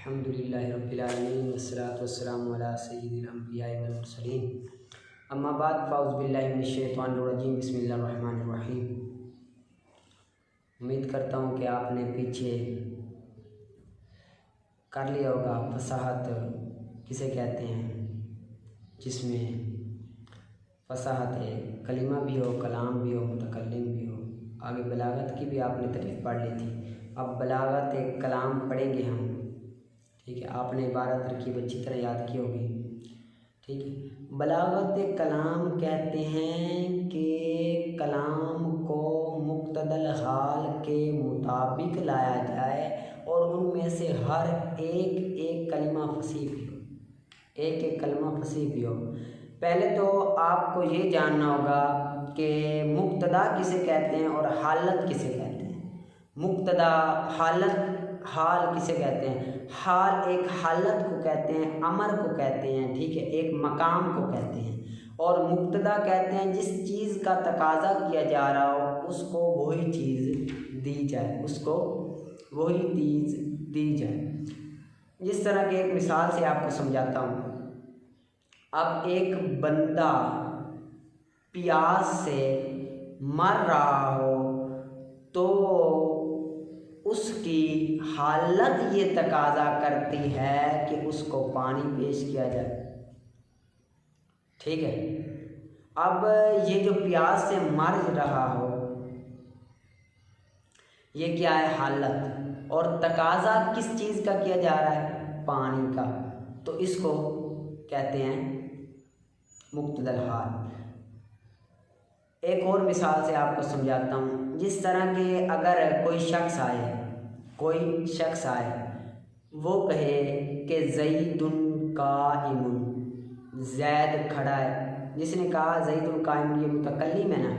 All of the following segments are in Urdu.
الحمدللہ رب العالمین والصلاة والسلام علی سید الانبیاء والمرسلین اما بعد فاعوذ باللہ من الشیطان الرجیم بسم اللہ الرحمن الرحیم۔ امید کرتا ہوں کہ آپ نے پیچھے کر لیا ہوگا فصاحت کسے کہتے ہیں، جس میں فصاحت ہے، کلمہ بھی ہو، کلام بھی ہو، متکلم بھی ہو۔ آگے بلاغت کی بھی آپ نے تعریف پڑھ لی تھی، اب بلاغت کلام پڑھیں گے ہم، ٹھیک ہے۔ آپ نے عبارت ترکیب اچھی طرح یاد کی ہوگی، ٹھیک ہے۔ بلاغت کلام کہتے ہیں کہ کلام کو مقتضی الحال کے مطابق لایا جائے اور ان میں سے ہر ایک کلمہ فصیح بھی ہو، ایک کلمہ فصیح بھی ہو۔ پہلے تو آپ کو یہ جاننا ہوگا کہ مبتدا کسے کہتے ہیں اور حالت کسے کہتے ہیں۔ مبتدا، حال کسے کہتے ہیں؟ حال ایک حالت کو کہتے ہیں، امر کو کہتے ہیں، ٹھیک ہے، ایک مقام کو کہتے ہیں۔ اور مبتدا کہتے ہیں جس چیز کا تقاضا کیا جا رہا ہو اس کو وہی چیز دی جائے، اس کو وہی چیز دی جائے۔ جس طرح کہ ایک مثال سے آپ کو سمجھاتا ہوں۔ اب ایک بندہ پیاس سے مر رہا ہو تو اس کی حالت یہ تقاضا کرتی ہے کہ اس کو پانی پیش کیا جائے، ٹھیک ہے۔ اب یہ جو پیاس سے مر رہا ہو یہ کیا ہے؟ حالت، اور تقاضا کس چیز کا کیا جا رہا ہے؟ پانی کا، تو اس کو کہتے ہیں مقتضی الحال۔ ایک اور مثال سے آپ کو سمجھاتا ہوں۔ جس طرح کہ اگر کوئی شخص آئے وہ کہے کہ زید قائم، زید کھڑا ہے۔ جس نے کہا زید قائم، یہ متکلم ہے نا،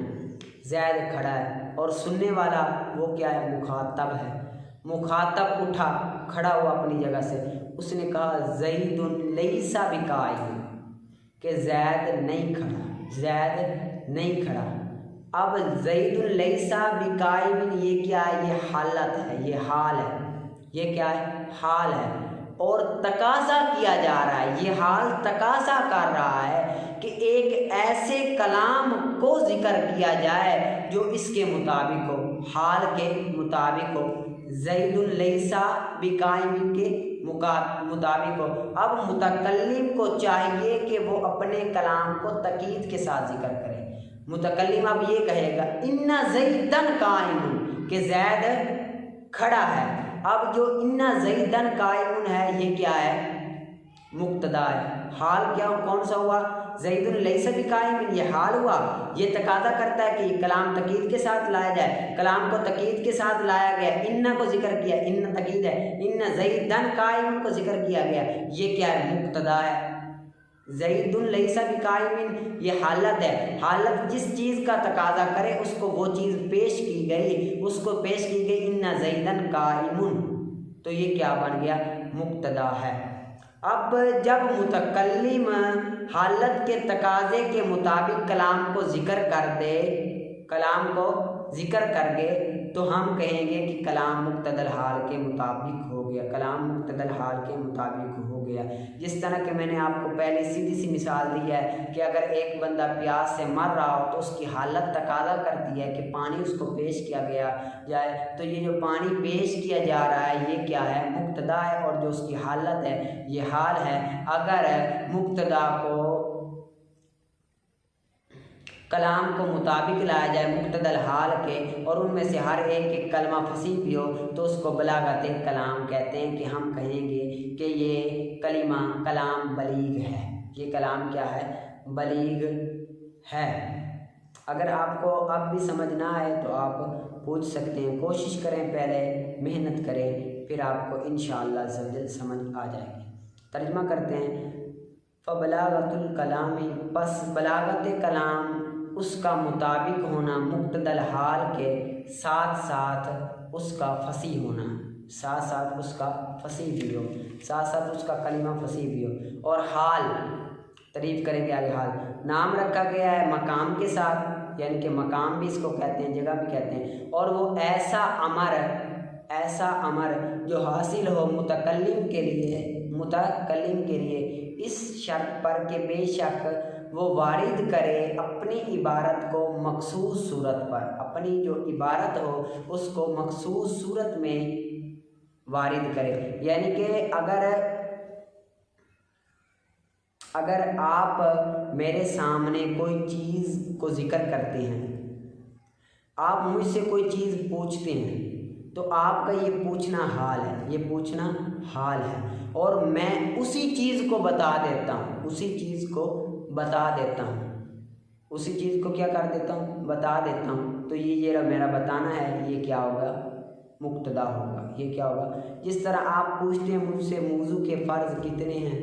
زید کھڑا ہے، اور سننے والا وہ کیا ہے؟ مخاطب ہے۔ مخاطب اٹھا، کھڑا ہوا اپنی جگہ سے، اس نے کہا زید لیس بقائم، کہ زید نہیں کھڑا، زید نہیں کھڑا۔ اب زید لیس بقائم یہ کیا ہے؟ یہ حالت ہے، یہ حال ہے، یہ کیا ہے؟ حال ہے۔ اور تقاضا کیا جا رہا ہے، یہ حال تقاضا کر رہا ہے کہ ایک ایسے کلام کو ذکر کیا جائے جو اس کے مطابق ہو، حال کے مطابق ہو، زید لیس بقائم کے مطابق ہو۔ اب متکلم کو چاہیے کہ وہ اپنے کلام کو تاکید کے ساتھ ذکر کرے۔ متکلم اب یہ کہے گا ان زیدن قائم، کہ زید کھڑا ہے۔ اب جو ان زیدن قائم ہے یہ کیا ہے؟ مبتدا ہے۔ حال کیا کون سا ہوا؟ زید لیس بقائم، یہ حال ہوا۔ یہ تقاضا کرتا ہے کہ کلام تاکید کے ساتھ لایا جائے، کلام کو تاکید کے ساتھ لایا گیا، ان کو ذکر کیا، ان تاکید ہے، ان زیدن قائم کو ذکر کیا گیا، یہ کیا ہے؟ مبتدا ہے۔ زید لیس بقائم یہ حالت ہے، حالت جس چیز کا تقاضا کرے اس کو وہ چیز پیش کی گئی، اس کو پیش کی گئی ان زیدن قائم، تو یہ کیا بن گیا؟ مبتدا ہے۔ اب جب متکلم حالت کے تقاضے کے مطابق کلام کو ذکر کر دے، کلام کو ذکر کر دے، تو ہم کہیں گے کہ کلام مقتضی الحال کے مطابق ہو گیا، کلام مقتضی الحال کے مطابق ہو گیا۔ جس طرح کہ میں نے آپ کو پہلے سیدھی سی مثال دی ہے کہ اگر ایک بندہ پیاس سے مر رہا ہو تو اس کی حالت تقاضا کرتی ہے کہ پانی اس کو پیش کیا گیا جائے، تو یہ جو پانی پیش کیا جا رہا ہے یہ کیا ہے؟ مبتدا ہے، اور جو اس کی حالت ہے یہ حال ہے۔ اگر مبتدا کو کلام کو مطابق لایا جائے مقتضی الحال کے، اور ان میں سے ہر ایک کلمہ فصیح بھی ہو، تو اس کو بلاغت کلام کہتے ہیں، کہ ہم کہیں گے کہ یہ کلمہ کلام بلیغ ہے، یہ کلام کیا ہے؟ بلیغ ہے۔ اگر آپ کو اب بھی سمجھ نہ آئے تو آپ پوچھ سکتے ہیں، کوشش کریں، پہلے محنت کریں، پھر آپ کو انشاءاللہ عز و جل سمجھ آ جائے گی۔ ترجمہ کرتے ہیں، فبلاغت الکلام، پس بلاغت کلام اس کا مطابق ہونا مقتضی الحال کے ساتھ ساتھ اس کا فصیح ہونا، ساتھ ساتھ اس کا فصیح بھی ہو، ساتھ ساتھ اس کا کلمہ فصیح بھی ہو۔ اور حال تعریف کریں گے آگے، حال نام رکھا گیا ہے مقام کے ساتھ، یعنی کہ مقام بھی اس کو کہتے ہیں، جگہ بھی کہتے ہیں، اور وہ ایسا امر ایسا امر جو حاصل ہو متکلم کے لیے اس شرط پر کہ بے شک وہ وارد کرے اپنی عبارت کو مخصوص صورت پر، اپنی جو عبارت ہو اس کو مخصوص صورت میں وارد کرے۔ یعنی کہ اگر آپ میرے سامنے کوئی چیز کو ذکر کرتے ہیں، آپ مجھ سے کوئی چیز پوچھتے ہیں، تو آپ کا یہ پوچھنا حال ہے، اور میں اسی چیز کو بتا دیتا ہوں، اسی چیز کو کیا کر دیتا ہوں، بتا دیتا ہوں۔ تو یہ میرا بتانا ہے، یہ کیا ہوگا، مبتدا ہوگا۔ یہ کیا ہوگا، جس طرح آپ پوچھتے ہیں مجھ سے موضوع کے فرض کتنے ہیں،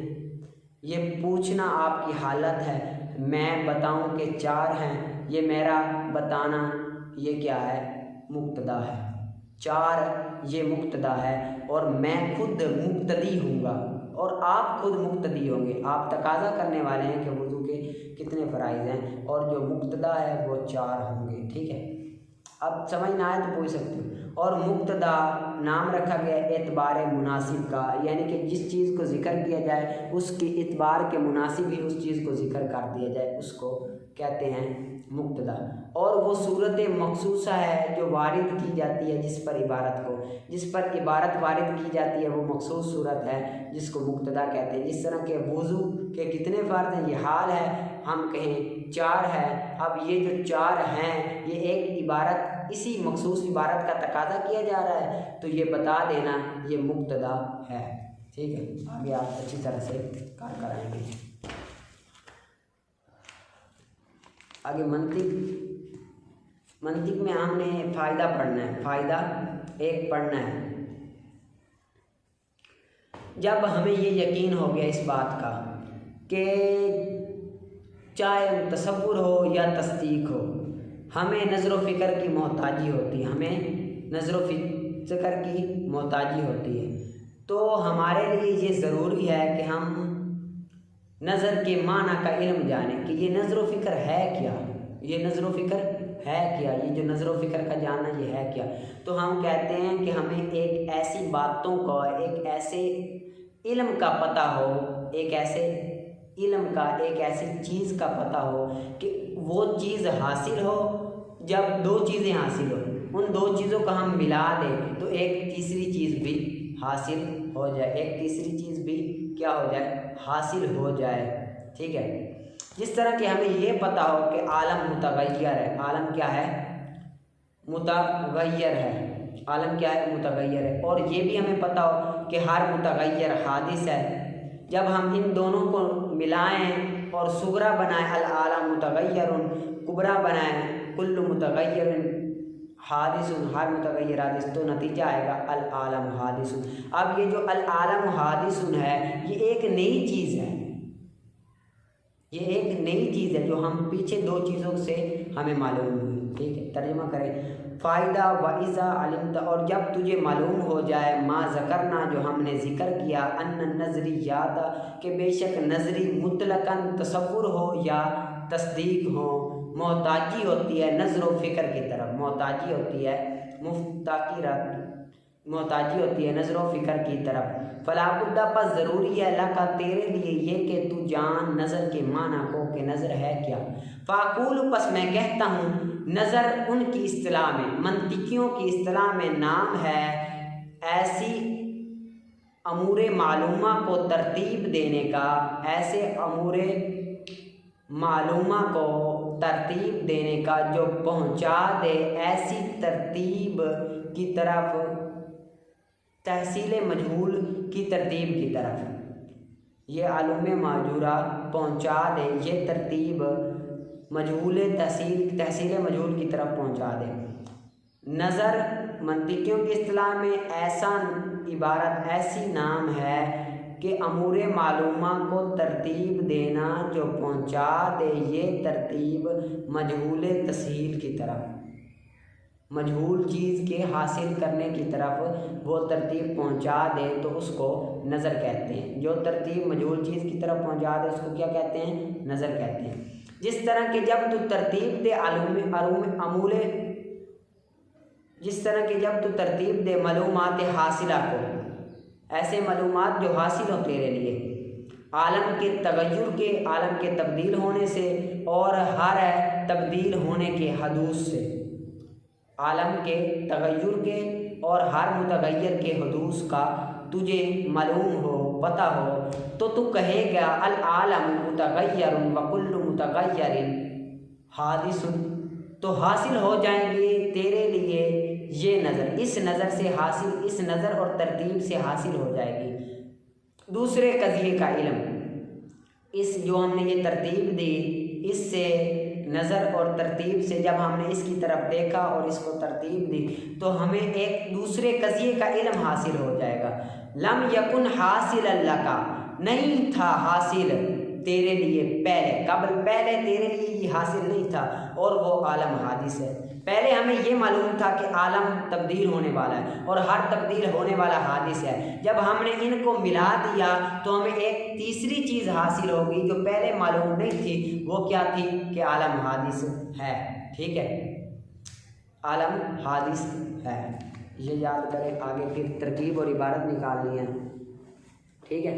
یہ پوچھنا آپ کی حالت ہے، میں بتاؤں کہ 4 ہیں، یہ میرا بتانا یہ کیا ہے، مبتدا ہے۔ 4 یہ مبتدا ہے، اور میں خود مبتدی ہوں گا اور آپ خود مبتدی ہوں گے۔ آپ تقاضا کرنے والے ہیں کہ وضو کے کتنے فرائض ہیں، اور جو مبتدا ہے وہ 4 ہوں گے۔ ٹھیک ہے، اب سمجھ نہ آئے تو پوچھ سکتے ہو۔ اور مبتدا نام رکھا گیا اعتبار مناسب کا، یعنی کہ جس چیز کو ذکر کیا جائے اس کی اعتبار کے مناسب ہی اس چیز کو ذکر کر دیا جائے، اس کو کہتے ہیں مبتدا۔ اور وہ صورت مخصوصہ ہے جو وارد کی جاتی ہے جس پر عبارت وارد کی جاتی ہے، وہ مخصوص صورت ہے جس کو مبتدا کہتے ہیں۔ جس طرح کہ وضو کے کتنے فرض ہیں، یہ حال ہے، ہم کہیں 4 ہے۔ اب یہ جو 4 ہیں، یہ ایک عبارت، اسی مخصوص عبارت کا تقاضا کیا جا رہا ہے، تو یہ بتا دینا یہ مبتدا ہے۔ ٹھیک ہے، آگے آپ اچھی طرح سے کار کرائیں گے۔ آگے منطق میں ہم نے فائدہ پڑھنا ہے، فائدہ 1 پڑھنا ہے۔ جب ہمیں یہ یقین ہو گیا اس بات کا کہ چاہے تصور ہو یا تصدیق ہو، ہمیں نظر و فکر کی محتاجی ہوتی ہے، تو ہمارے لیے یہ ضروری ہے کہ ہم نظر کے معنی کا علم جانیں کہ یہ نظر و فکر ہے کیا، یہ نظر و فکر کا جاننا یہ ہے کیا۔ تو ہم کہتے ہیں کہ ہمیں ایک ایسی باتوں کا، ایک ایسے علم کا پتہ ہو، ایک ایسی چیز کا پتہ ہو کہ وہ چیز حاصل ہو۔ جب 2 چیزیں حاصل ہو، ان 2 چیزوں کو ہم ملا دیں تو ایک تیسری چیز بھی حاصل ہو جائے، ٹھیک ہے۔ جس طرح کہ ہمیں یہ پتہ ہو کہ عالم متغیر ہے، عالم کیا ہے، متغیر ہے، اور یہ بھی ہمیں پتہ ہو کہ ہر متغیر حادث ہے۔ جب ہم ان دونوں کو ملائیں اور صغرا بنائیں، العالم متغیر، کبرا بنائیں، کل متغیر حادث، ہر متغیر حادث، تو نتیجہ آئے گا العالم حادث۔ اب یہ جو العالم حادث ہے، یہ ایک نئی چیز ہے، جو ہم پیچھے 2 چیزوں سے ہمیں معلوم ہوئی۔ ٹھیک ہے، ترجمہ کریں۔ فائدہ وَإِذَا عَلِمْتَ، اور جب تجھے معلوم ہو جائے، ما ذکرنا، جو ہم نے ذکر کیا، ان النظریات، کہ بے شک نظری مطلقاً تصور ہو یا تصدیق ہو، محتاجی ہوتی ہے نظر و فکر کی طرف، محتاجی ہوتی ہے نظر و فکر کی طرف۔ فلا بد، پس ضروری ہے، لکا تیرے لیے، یہ کہ تو جان نظر کے معنی کو کہ نظر ہے کیا۔ فاقول، پس میں کہتا ہوں، نظر ان کی اصطلاح میں، منطقیوں کی اصطلاح میں نام ہے ایسی امور معلومہ کو ترتیب دینے کا، ایسے امور معلومہ کو ترتیب دینے کا جو پہنچا دے ایسی ترتیب کی طرف، تحصیل مجہول کی ترتیب کی طرف، یہ علوم ماجورہ پہنچا دے، یہ ترتیب مجہول تحصیل مجہول کی طرف پہنچا دے۔ نظر منطقیوں کی اصطلاح میں ایسا عبارت، ایسی نام ہے کہ امور معلومہ کو ترتیب دینا جو پہنچا دے، یہ ترتیب مجہول تحصیل کی طرف، مجہول چیز کے حاصل کرنے کی طرف وہ ترتیب پہنچا دے تو اس کو نظر کہتے ہیں۔ جو ترتیب مجہول چیز کی طرف پہنچا دے اس کو کیا کہتے ہیں، نظر کہتے ہیں۔ جس طرح کہ جب تو ترتیب دے جس طرح کہ جب تو ترتیب دے معلومات حاصلہ کو، ایسے معلومات جو حاصل ہو تیرے لیے، عالم کے تغیر کے، عالم کے تبدیل ہونے سے اور ہر تبدیل ہونے کے حدوث سے، عالم کے تغیر کے اور ہر متغیر کے حدوث کا تجھے معلوم ہو، پتہ ہو، تو کہے گا العالم متغیر وکل متغیر حادث، تو حاصل ہو جائیں گے تیرے لیے یہ نظر، اس نظر سے حاصل، اس نظر اور ترتیب سے حاصل ہو جائے گی دوسرے قضیے کا علم۔ اس جو ہم نے یہ ترتیب دی، اس سے نظر اور ترتیب سے جب ہم نے اس کی طرف دیکھا اور اس کو ترتیب دی تو ہمیں ایک دوسرے قضیے کا علم حاصل ہو جائے گا۔ لم یکن حاصل اللہ کا، نہیں تھا حاصل تیرے لیے پہلے، قبل پہلے تیرے لیے یہ حاصل نہیں تھا، اور وہ عالم حادث ہے۔ پہلے ہمیں یہ معلوم تھا کہ عالم تبدیل ہونے والا ہے اور ہر تبدیل ہونے والا حادث ہے۔ جب ہم نے ان کو ملا دیا تو ہمیں ایک تیسری چیز حاصل ہوگی جو پہلے معلوم نہیں تھی، وہ کیا تھی کہ عالم حادث ہے۔ ٹھیک ہے، عالم حادث ہے، یہ یاد کریں، آگے پھر ترکیب اور عبارت نکالنی ہے۔ ٹھیک ہے،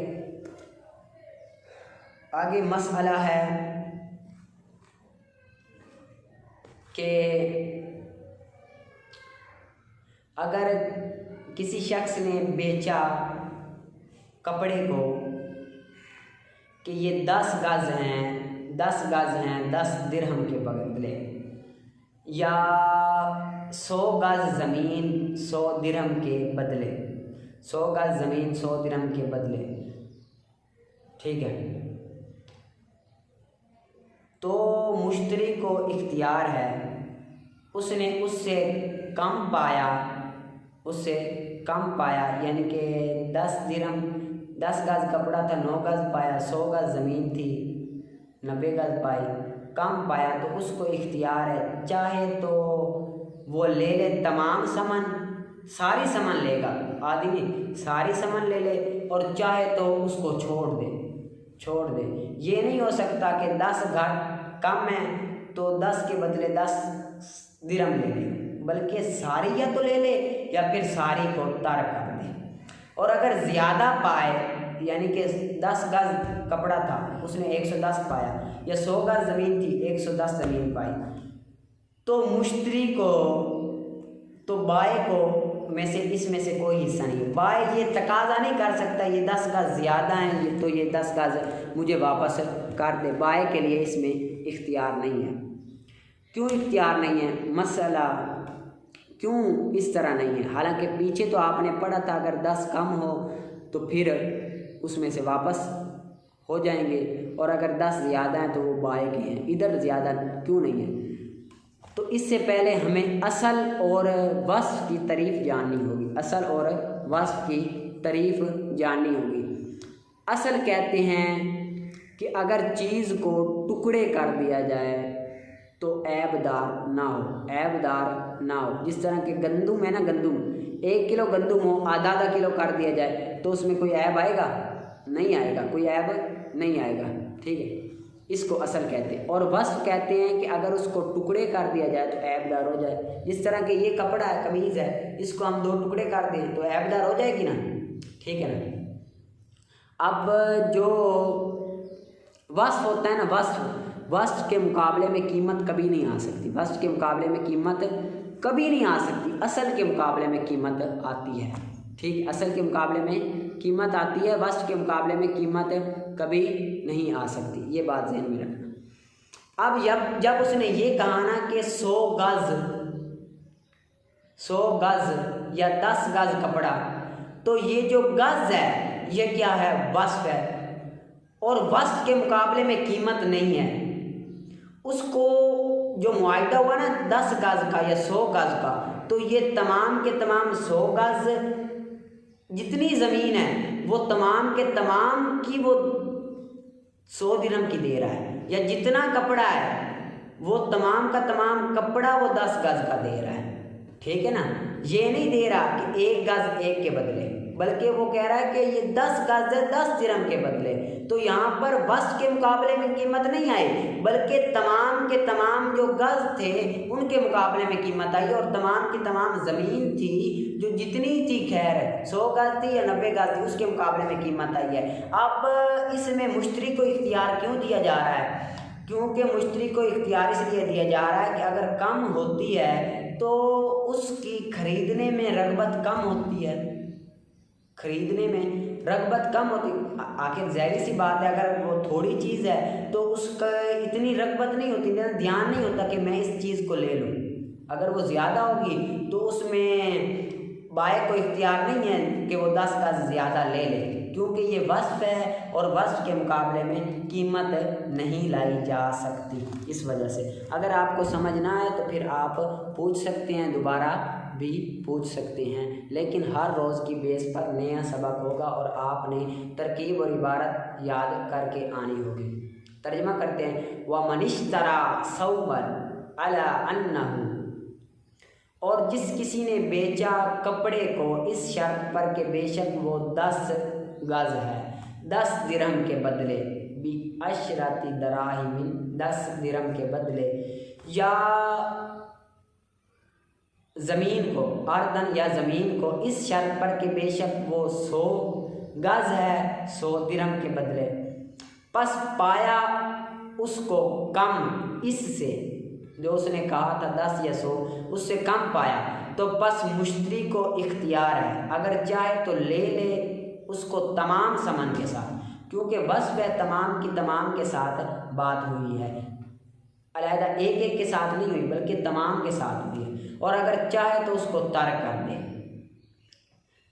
آگے مسئلہ ہے کہ اگر کسی شخص نے بیچا کپڑے کو کہ یہ 10 گز ہیں، 10 گز ہیں 10 درہم کے بدلے، یا 100 گز زمین 100 درہم کے بدلے، 100 گز زمین 100 درہم کے بدلے، ٹھیک ہے، تو مشتری کو اختیار ہے، اس نے اس سے کم پایا، اس سے کم پایا، یعنی کہ 10 درہم 10 گز کپڑا تھا 9 گز پایا، 100 گز زمین تھی 90 گز پائی، کم پایا تو اس کو اختیار ہے، چاہے تو وہ لے لے تمام سمن، ساری سمن لے گا، آدھی نہیں ساری سمن لے لے، اور چاہے تو اس کو چھوڑ دے۔ یہ نہیں ہو سکتا کہ 10 گھر کم ہے تو 10 کے بدلے 10 درہم لے لے، بلکہ ساری یا تو لے لے یا پھر ساری کو ترک کر دے۔ اور اگر زیادہ پائے، یعنی کہ 10 گز کپڑا تھا اس نے 110 پایا، یا 100 گز زمین تھی 110 زمین پائی، تو مشتری کو، تو بائے کو اس میں سے کوئی حصہ نہیں۔ بائے یہ تقاضا نہیں کر سکتا یہ 10 گز زیادہ ہیں تو یہ 10 گز مجھے واپس کر دے، بائے کے لیے اس میں اختیار نہیں ہے۔ کیوں اختیار نہیں ہے؟ مسئلہ کیوں اس طرح نہیں ہے؟ حالانکہ پیچھے تو آپ نے پڑھا تھا اگر 10 کم ہو تو پھر اس میں سے واپس ہو جائیں گے، اور اگر 10 زیادہ ہیں تو وہ بائے کے ہیں، ادھر زیادہ کیوں نہیں ہے؟ تو اس سے پہلے ہمیں اصل اور وصف کی تعریف جاننی ہوگی، اصل اور وصف کی تعریف جاننی ہوگی۔ اصل کہتے ہیں کہ اگر چیز کو ٹکڑے کر دیا جائے تو عیب دار نہ ہو، عیب دار نہ ہو، جس طرح کہ گندم ہے نا، گندم 1 کلو گندم ہو، آدھا کلو کر دیا جائے تو اس میں کوئی عیب آئے گا؟ نہیں آئے گا، کوئی عیب نہیں آئے گا، ٹھیک ہے، اس کو اصل کہتے ہیں۔ اور وصف کہتے ہیں کہ اگر اس کو ٹکڑے کر دیا جائے تو عیب دار ہو جائے، جس طرح کہ یہ کپڑا ہے، قمیض ہے، اس کو ہم 2 ٹکڑے کر دیں تو عیب دار ہو جائے گی نا، ٹھیک ہے نا۔ اب جو وصف ہوتا ہے نا، وصف کے مقابلے میں قیمت کبھی نہیں آ سکتی، وصف کے مقابلے میں قیمت کبھی نہیں آ سکتی، اصل کے مقابلے میں قیمت آتی ہے، ٹھیک، اصل کے مقابلے میں قیمت آتی ہے، وصف کے مقابلے میں قیمت کبھی نہیں آ سکتی، یہ بات ذہن میں رکھنا۔ اب جب اس نے یہ کہا نا کہ 100 گز یا 10 گز کپڑا، تو یہ جو گز ہے یہ کیا ہے؟ وصف ہے، اور وصف کے مقابلے میں قیمت نہیں ہے۔ اس کو جو معاہدہ ہوا نا 10 گز کا یا 100 گز کا، تو یہ تمام کے تمام 100 گز جتنی زمین ہے وہ تمام کے تمام کی وہ 100 درہم کی دے رہا ہے، یا جتنا کپڑا ہے وہ تمام کا تمام کپڑا وہ 10 گز کا دے رہا ہے، ٹھیک ہے نا۔ یہ نہیں دے رہا کہ 1 گز 1 کے بدلے، بلکہ وہ کہہ رہا ہے کہ یہ 10 گز ہے 10 درہم کے بدلے. تو یہاں پر وسط کے مقابلے میں قیمت نہیں آئی بلکہ تمام کے تمام جو گز تھے ان کے مقابلے میں قیمت آئی، اور تمام کی تمام زمین تھی جو جتنی تھی، خیر 100 گز تھی یا 90 گز تھی، اس کے مقابلے میں قیمت آئی ہے. اب اس میں مشتری کو اختیار کیوں دیا جا رہا ہے؟ کیونکہ مشتری کو اختیار اس لیے دیا جا رہا ہے کہ اگر کم ہوتی ہے تو اس کی خریدنے میں رغبت کم ہوتی ہے، خریدنے میں رغبت کم ہوتی. آخر ظاہر سی بات ہے، اگر وہ تھوڑی چیز ہے تو اس کا اتنی رغبت نہیں ہوتی، دھیان نہیں ہوتا کہ میں اس چیز کو لے لوں. اگر وہ زیادہ ہوگی تو اس میں بائع کو اختیار نہیں ہے کہ وہ 10 کا زیادہ لے لے، کیونکہ یہ وصف ہے اور وصف کے مقابلے میں قیمت نہیں لائی جا سکتی. اس وجہ سے اگر آپ کو سمجھنا ہے تو پھر آپ پوچھ سکتے ہیں، دوبارہ بھی پوچھ سکتے ہیں، لیکن ہر روز کی بیس پر نیا سبق ہوگا اور آپ نے ترکیب اور عبارت یاد کر کے آنی ہوگی. ترجمہ کرتے ہیں. وَمَنِ اشْتَرَىٰ ثَوْبًا عَلَىٰ أَنَّهُ، اور جس کسی نے بیچا کپڑے کو اس شرط پر کہ بے شک وہ 10 گز ہے 10 درہم کے بدلے، بِعَشْرَةِ دَرَاهِمٍ 10 درہم کے بدلے، یا زمین کو، اردن یا زمین کو، اس شرط پر کہ بے شک وہ 100 گز ہے 100 درہم کے بدلے. پس پایا اس کو کم اس سے، جو اس نے کہا تھا 10 یا 100، اس سے کم پایا تو پس مشتری کو اختیار ہے، اگر چاہے تو لے لے اس کو تمام ثمن کے ساتھ، کیونکہ وصف ہے تمام کی تمام کے ساتھ بات ہوئی ہے، علیحدہ ایک ایک کے ساتھ نہیں ہوئی بلکہ تمام کے ساتھ ہوئی ہے. اور اگر چاہے تو اس کو ترک کر دے،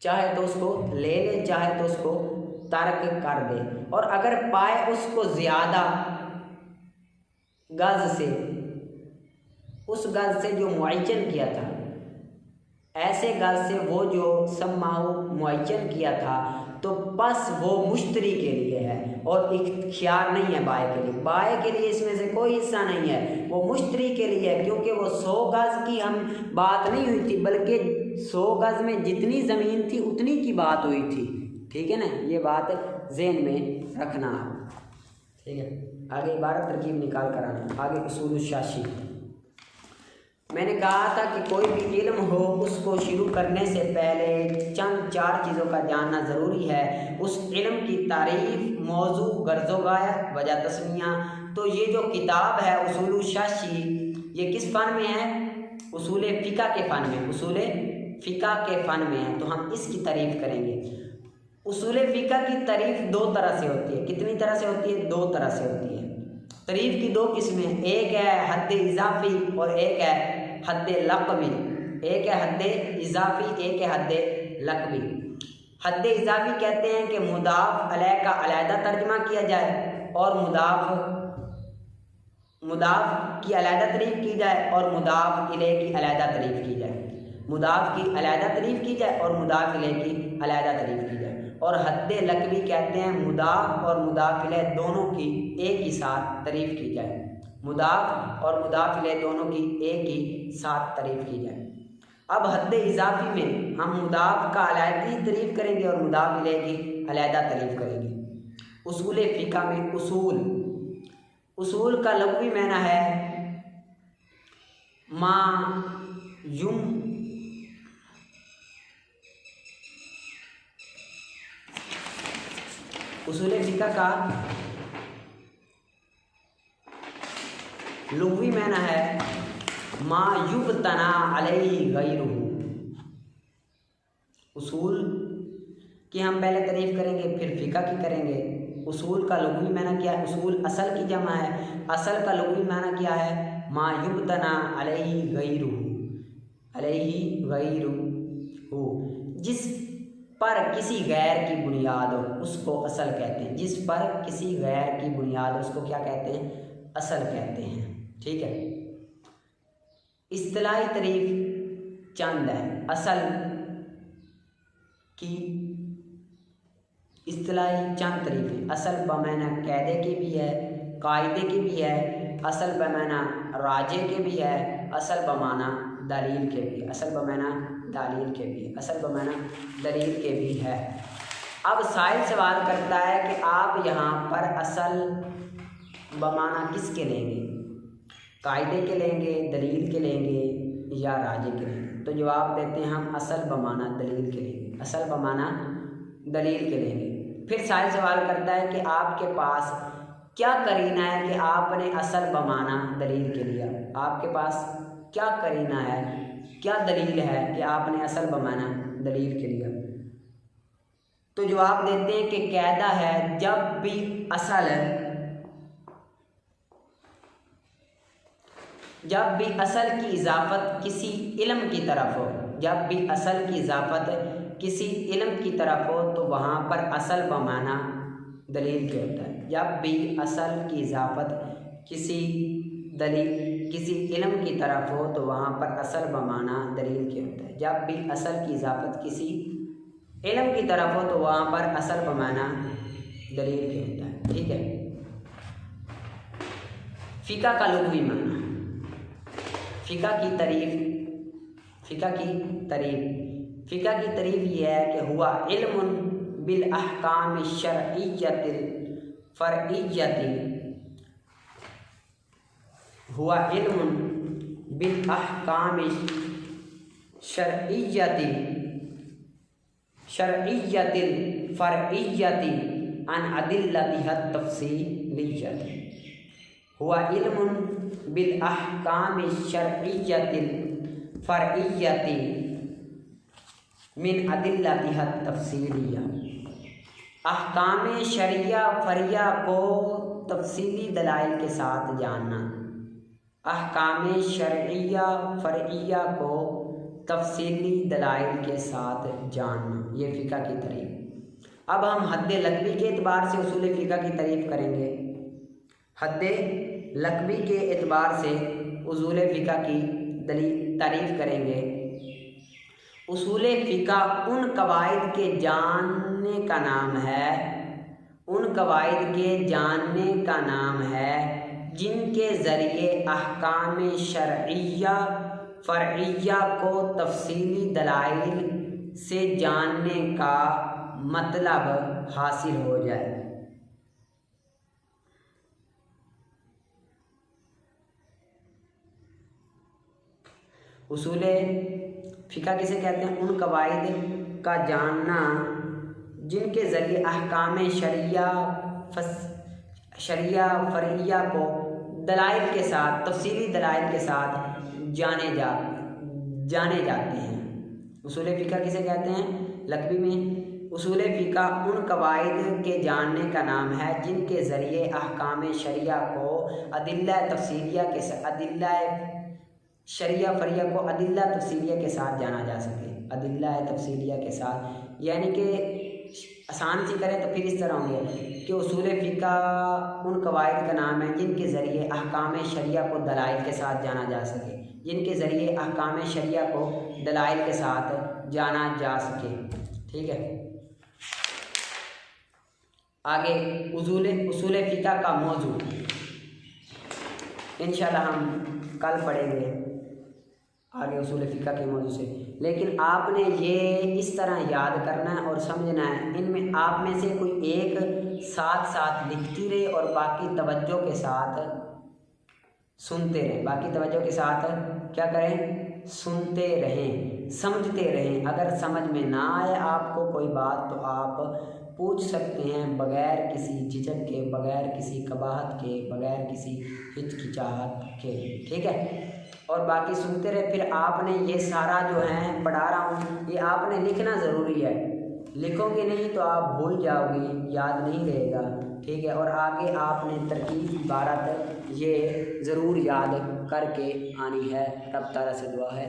چاہے تو اس کو لے لے، چاہے تو اس کو ترک کر دے. اور اگر پائے اس کو زیادہ گز سے، اس گز سے جو معین کیا تھا، ایسے گز سے وہ جو سماؤ معین کیا تھا، تو پس وہ مشتری کے لیے ہے اور اختیار نہیں ہے بائع کے لیے. بائع کے لیے اس میں سے کوئی حصہ نہیں ہے، وہ مشتری کے لیے ہے، کیونکہ وہ 100 گز کی ہم بات نہیں ہوئی تھی بلکہ 100 گز میں جتنی زمین تھی اتنی کی بات ہوئی تھی. ٹھیک ہے نا، یہ بات ذہن میں رکھنا. ٹھیک ہے، آگے عبارت ترکیب نکال کر آنا. آگے اصول الشاشی. میں نے کہا تھا کہ کوئی بھی علم ہو اس کو شروع کرنے سے پہلے چند 4 چیزوں کا جاننا ضروری ہے. اس علم کی تعریف، موضوع، غرض و غایت، وجہ تسمیہ. تو یہ جو کتاب ہے اصول الشاشی، یہ کس فن میں ہے؟ اصول فقہ کے فن میں، اصول فقہ کے فن میں ہے. تو ہم اس کی تعریف کریں گے. اصول فقہ کی تعریف 2 طرح سے ہوتی ہے. کتنی طرح سے ہوتی ہے؟ 2 طرح سے ہوتی ہے. تعریف کی 2 قسمیں، ایک ہے حد اضافی اور ایک ہے حد لقبی. ایک ہے حد اضافی، ایک ہے حد لقبی. حد اضافی کہتے ہیں کہ مضاف علیہ کا علیحدہ ترجمہ کیا جائے اور مضاف کی علیحدہ تعریف کی جائے اور مضاف الیہ کی علیحدہ تعریف کی جائے. مضاف کی علیحدہ تعریف کی جائے اور مضاف الیہ کی علیحدہ تعریف کی جائے. اور حد لقبی کہتے ہیں مضاف اور مضاف الیہ دونوں کی ایک ہی ساتھ تعریف کی جائے. مضاف اور مضاف الیہ دونوں کی ایک ہی ساتھ تعریف کی جائے. اب حد اضافی میں ہم مضاف کا علیحدہ تعریف کریں گے اور مضاف الیہ کی علیحدہ تعریف کریں گے. اصول فقہ میں اصول کا لغوی معنی ہے ما اصول فقہ کا لغوی معنی ہے ما یبتنا علیہ غیرہ. اصول کی ہم پہلے تعریف کریں گے پھر فقہ کی کریں گے. اصول کا لغوی معنی کیا ہے؟ اصول اصل کی جمع ہے. اصل کا لغوی معنی کیا ہے؟ ما یبتنا علیہ غیرہ، علیہ غیرہ، جس پر کسی غیر کی بنیاد ہو اس کو اصل کہتے ہیں. جس پر کسی غیر کی بنیاد ہو اس کو کیا کہتے ہیں؟ اصل کہتے ہیں. ٹھیک ہے. اصطلاحی تعریف چند ہے. اصل کی اصطلاحی چند تعریفیں. اصل بمعنی قاعدے کی بھی ہے، قاعدے کی بھی ہے. اصل بمعنی راجع کے بھی ہے. اصل بمعنی دلیل کے بھی. اصل بمعنی تعلیل کے بھی ہے، اصل بمعنی دلیل کے بھی ہے۔ اب سائل سوال کرتا ہے کہ آپ یہاں پر اصل بمعنی کس کے لیں گے، قاعدے کے لیں گے، دلیل کے لیں گے یا راجح کے لیں گے؟ تو جواب دیتے ہیں ہم اصل بمعنی دلیل کے لیں گے، اصل بمعنی دلیل کے لیں گے۔ پھر سائل سوال کرتا ہے کہ آپ کے پاس کیا قرینہ ہے کہ آپ نے اصل بمعنی دلیل کے لیا، آپ کے پاس کیا قرینہ ہے، کیا دلیل ہے کہ آپ نے اصل بمعنی دلیل کے لیا؟ تو جواب دیتے ہیں کہ قاعدہ ہے جب بھی اصل کی اضافت کسی علم کی طرف ہو، جب بھی اصل کی اضافت کسی علم کی طرف ہو تو وہاں پر اصل بمعنی دلیل کے ہوتا ہے۔ جب بھی اصل کی اضافت کسی علم کی طرف ہو تو وہاں پر اصل بمعنی دلیل کے ہوتا ہے۔ جب بھی اصل کی اضافت کسی علم کی طرف ہو تو وہاں پر اصل بمعنی دلیل کے ہوتا ہے، ٹھیک ہے۔ فقہ کا لغوی معنی، فقہ کی تعریف یہ ہے کہ ہوا علم بالاحکام الشرعیۃ الفرعیۃ، ہوا علم بالاحکام الشرعیۃ الفرعیۃ عن ادلتها التفصیلیۃ، ہوا علم بالاحکام الشرعیۃ الفرعیۃ من ادلتها التفصیلیہ، احکام شرعیہ فرعیہ کو تفصیلی دلائل کے ساتھ جاننا، احکام شرعیہ فرعیہ کو تفصیلی دلائل کے ساتھ جاننا، یہ فقہ کی تعریف۔ اب ہم حد لقبی کے اعتبار سے اصول فقہ کی تعریف کریں گے، حد لقبی کے اعتبار سے اصول فقہ کی تعریف کریں گے۔ اصول فقہ ان قواعد کے جاننے کا نام ہے، ان قواعد کے جاننے کا نام ہے جن کے ذریعے احکام شرعیہ فرعیہ کو تفصیلی دلائل سے جاننے کا مطلب حاصل ہو جائے۔ اصول فقہ کسے کہتے ہیں؟ ان قواعد کا جاننا جن کے ذریعے احکام شرعیہ فرعیہ کو دلائل کے ساتھ تفصیلی دلائل کے ساتھ جانے جاتے ہیں۔ اصول فقہ کسے کہتے ہیں؟ لقبی میں اصول فقہ ان قواعد کے جاننے کا نام ہے جن کے ذریعے احکام شرعیہ کو ادلہ تفصیلیہ کے ساتھ شرعیہ فرعیہ کو ادلہ تفصیلیہ کے ساتھ جانا جا سکے، ادلہ تفصیلیہ کے ساتھ، یعنی کہ آسان سی کریں تو پھر اس طرح ہوں گے کہ اصول فقہ ان قواعد کا نام ہے جن کے ذریعے احکام شرعیہ کو دلائل کے ساتھ جانا جا سکے، جن کے ذریعے احکام شرعیہ کو دلائل کے ساتھ جانا جا سکے، ٹھیک ہے۔ آگے اصول فقہ کا موضوع انشاءاللہ ہم کل پڑھیں گے آگے اصول فقہ کے موضوع سے، لیکن آپ نے یہ اس طرح یاد کرنا ہے اور سمجھنا ہے، ان میں آپ میں سے کوئی ایک ساتھ ساتھ لکھتی رہے اور باقی توجہ کے ساتھ سنتے رہیں، باقی توجہ کے ساتھ کیا کریں؟ سنتے رہیں، سمجھتے رہیں۔ اگر سمجھ میں نہ آئے آپ کو کوئی بات تو آپ پوچھ سکتے ہیں بغیر کسی جھجک کے، بغیر کسی قباحت کے، بغیر کسی ہچکچاہٹ کے، ٹھیک ہے۔ اور باقی سنتے رہے۔ پھر آپ نے یہ سارا جو ہے پڑھا رہا ہوں یہ آپ نے لکھنا ضروری ہے، لکھو گے نہیں تو آپ بھول جاؤ گے، یاد نہیں رہے گا، ٹھیک ہے۔ اور آگے آپ نے ترکیب عبارت یہ ضرور یاد کر کے آنی ہے۔ رب تعالیٰ سے دعا ہے